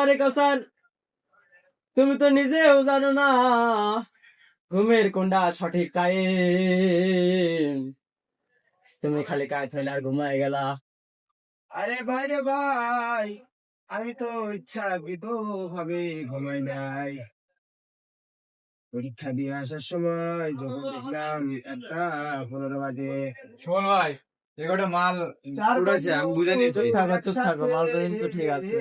আরে কাউসার, তুমি তো নিজেও জানো না ঘুমের কোনটা সঠিক টাইম। তুমি খালি কাজ হইলে আর ঘুমায় গেলা। আরে ভাই রে ভাই, আমি তো ইচ্ছাকৃত ভাবে ঘুমাই নাই। পরীক্ষা দিয়ে আসার সময় যখন দেখলাম 1:15 বাজে। শোন ভাই, এগারোটা মাল উঠাইছে, আমি বুঝে নিয়েছি। চুপ থাকো, মাল তো জিনিস তো ঠিক আছে।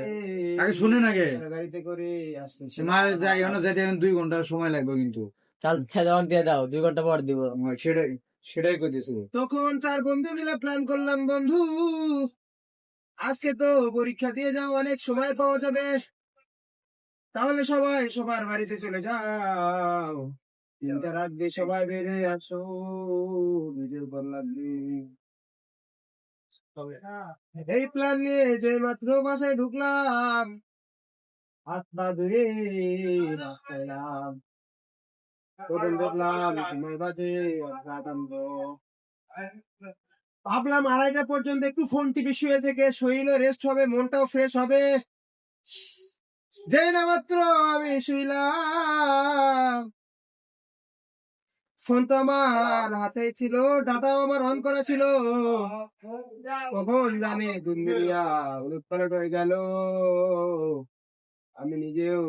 আগে শুনে নাকি গাড়িতে করে আসতেছি। মাল যাই যেতে 2 ঘন্টা সময় লাগবে কিন্তু। কাল খেয়ে দিয়ে দাও, 2 ঘন্টা পর দিব। সেটাই সেটাই করতেছি। তখন 4 বন্ধু মিলে প্ল্যান করলাম, বন্ধু আজকে তো পরীক্ষা দিয়ে যাও, অনেক সময় পাওয়া যাবে, তাহলে সবাই সবার বাড়িতে চলে যাও। 3টা রাত দিয়ে সবাই বের হয়ে আসো, ভিডিও কল লাগবে। এই প্ল্যান নিয়ে যে মাত্র বাসায় ঢুকলাম, হাত পা ধুয়ে ভাত খাইলাম। তখন দেখলাম সময় বাজে 1:15। ভাবলাম 2:30 পর্যন্ত একটু ফোন টিভি শুয়ে থেকে শরীরও রেস্ট হবে, মনটাও ফ্রেশ হবে। যেই না মাত্র আমি শুইলাম, ফোন তো আমার হাতেই ছিল, ডাটাও আমার অন করা ছিল। কখন জানি দুনিয়া উলটপালট হয়ে গেল, আমি নিজেও